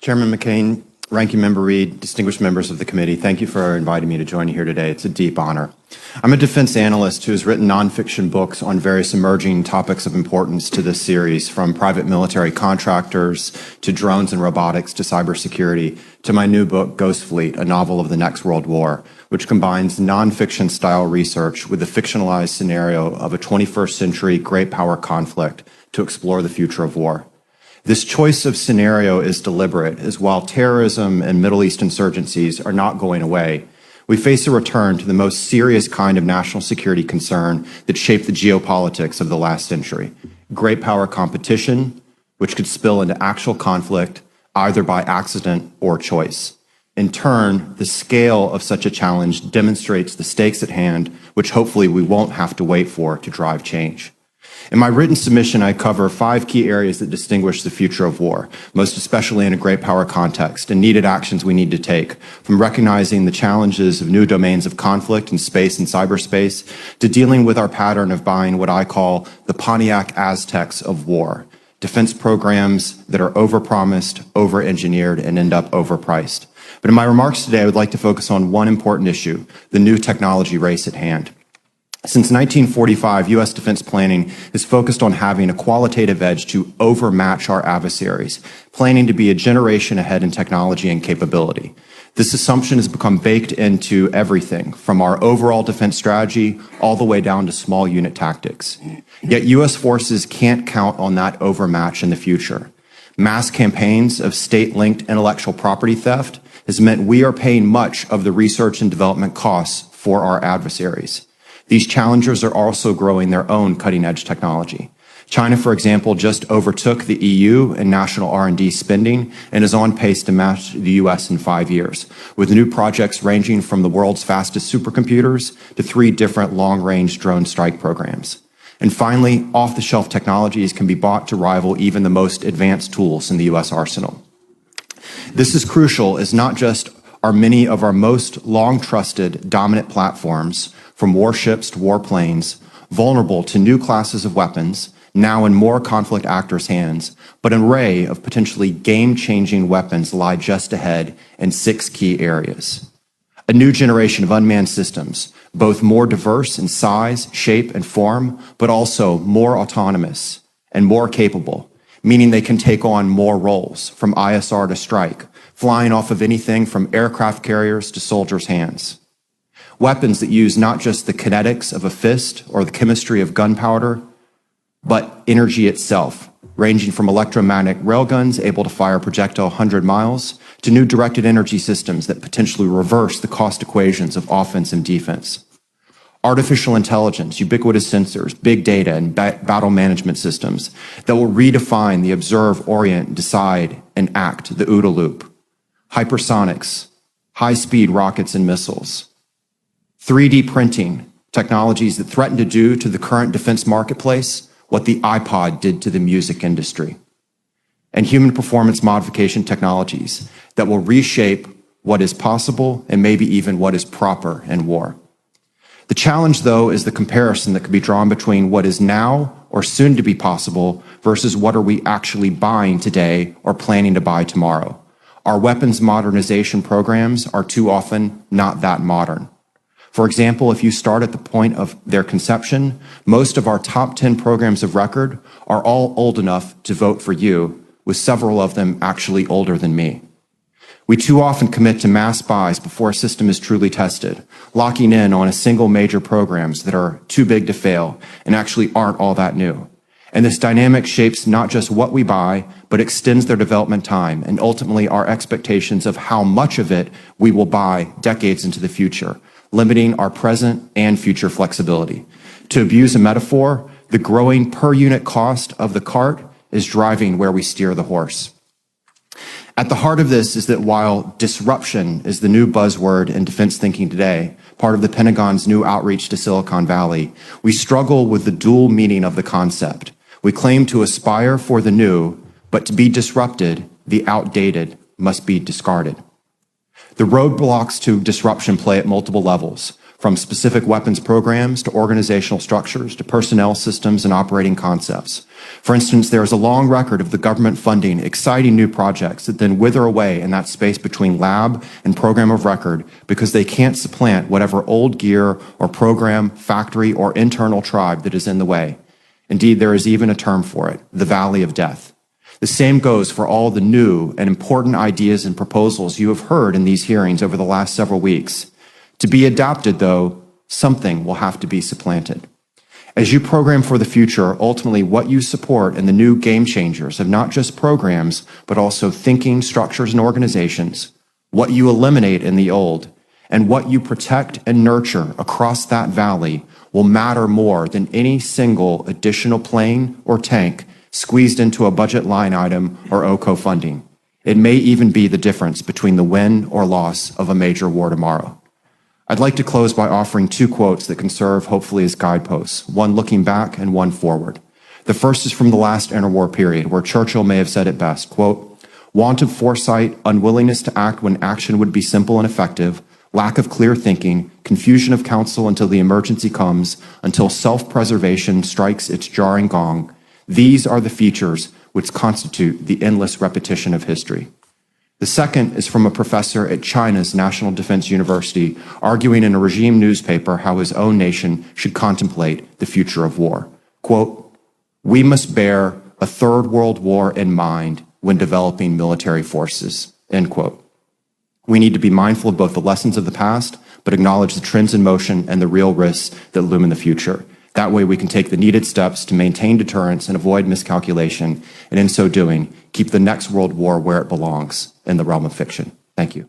Chairman McCain, Ranking Member Reed, distinguished members of the committee, thank you for inviting me to join you here today. It's a deep honor. I'm a defense analyst who has written nonfiction books on various emerging topics of importance to this series, from private military contractors to drones and robotics to cybersecurity, to my new book, Ghost Fleet, a novel of the next world war, which combines nonfiction style research with the fictionalized scenario of a 21st century great power conflict to explore the future of war. This choice of scenario is deliberate, as while terrorism and Middle East insurgencies are not going away, we face a return to the most serious kind of national security concern that shaped the geopolitics of the last century: great power competition, which could spill into actual conflict, either by accident or choice. In turn, the scale of such a challenge demonstrates the stakes at hand, which hopefully we won't have to wait for to drive change. In my written submission, I cover 5 key areas that distinguish the future of war, most especially in a great power context, and needed actions we need to take, from recognizing the challenges of new domains of conflict in space and cyberspace, to dealing with our pattern of buying what I call the Pontiac Aztecs of war, defense programs that are overpromised, over-engineered, and end up overpriced. But in my remarks today, I would like to focus on one important issue: the new technology race at hand. Since 1945, U.S. defense planning is focused on having a qualitative edge to overmatch our adversaries, planning to be a generation ahead in technology and capability. This assumption has become baked into everything, from our overall defense strategy all the way down to small unit tactics. Yet U.S. forces can't count on that overmatch in the future. Mass campaigns of state-linked intellectual property theft has meant we are paying much of the research and development costs for our adversaries. These challengers are also growing their own cutting-edge technology. China, for example, just overtook the EU in national R&D spending and is on pace to match the US in 5 years, with new projects ranging from the world's fastest supercomputers to 3 different long-range drone strike programs. And finally, off-the-shelf technologies can be bought to rival even the most advanced tools in the US arsenal. This is crucial, as not just are many of our most long-trusted dominant platforms, from warships to warplanes, vulnerable to new classes of weapons, now in more conflict actors' hands, but an array of potentially game-changing weapons lie just ahead in 6 key areas. A new generation of unmanned systems, both more diverse in size, shape, and form, but also more autonomous and more capable, meaning they can take on more roles, from ISR to strike, flying off of anything from aircraft carriers to soldiers' hands. Weapons that use not just the kinetics of a fist or the chemistry of gunpowder, but energy itself, ranging from electromagnetic railguns able to fire a projectile 100 miles to new directed energy systems that potentially reverse the cost equations of offense and defense. Artificial intelligence, ubiquitous sensors, big data, and battle management systems that will redefine the observe, orient, decide, and act, the OODA loop. Hypersonics, high-speed rockets and missiles. 3D printing, technologies that threaten to do to the current defense marketplace what the iPod did to the music industry. And human performance modification technologies that will reshape what is possible and maybe even what is proper in war. The challenge, though, is the comparison that can be drawn between what is now or soon to be possible versus what are we actually buying today or planning to buy tomorrow. Our weapons modernization programs are too often not that modern. For example, if you start at the point of their conception, most of our top 10 programs of record are all old enough to vote for you, with several of them actually older than me. We too often commit to mass buys before a system is truly tested, locking in on a single major programs that are too big to fail and actually aren't all that new. And this dynamic shapes not just what we buy, but extends their development time and ultimately our expectations of how much of it we will buy decades into the future, limiting our present and future flexibility. To abuse a metaphor, the growing per unit cost of the cart is driving where we steer the horse. At the heart of this is that while disruption is the new buzzword in defense thinking today, part of the Pentagon's new outreach to Silicon Valley, we struggle with the dual meaning of the concept. We claim to aspire for the new, but to be disrupted, the outdated must be discarded. The roadblocks to disruption play at multiple levels, from specific weapons programs to organizational structures to personnel systems and operating concepts. For instance, there is a long record of the government funding exciting new projects that then wither away in that space between lab and program of record because they can't supplant whatever old gear or program, factory, or internal tribe that is in the way. Indeed, there is even a term for it, the Valley of Death. The same goes for all the new and important ideas and proposals you have heard in these hearings over the last several weeks. To be adopted, though, something will have to be supplanted. As you program for the future, ultimately what you support in the new game changers of not just programs, but also thinking, structures, and organizations, what you eliminate in the old, and what you protect and nurture across that valley will matter more than any single additional plane or tank squeezed into a budget line item or OCO funding. It may even be the difference between the win or loss of a major war tomorrow. I'd like to close by offering two quotes that can serve hopefully as guideposts, one looking back and one forward. The first is from the last interwar period, where Churchill may have said it best, quote, "Want of foresight, unwillingness to act when action would be simple and effective, lack of clear thinking, confusion of counsel until the emergency comes, until self-preservation strikes its jarring gong. These are the features which constitute the endless repetition of history." The second is from a professor at China's National Defense University arguing in a regime newspaper how his own nation should contemplate the future of war. Quote, "We must bear a third world war in mind when developing military forces." End quote. We need to be mindful of both the lessons of the past, but acknowledge the trends in motion and the real risks that loom in the future. That way we can take the needed steps to maintain deterrence and avoid miscalculation, and in so doing, keep the next world war where it belongs, in the realm of fiction. Thank you.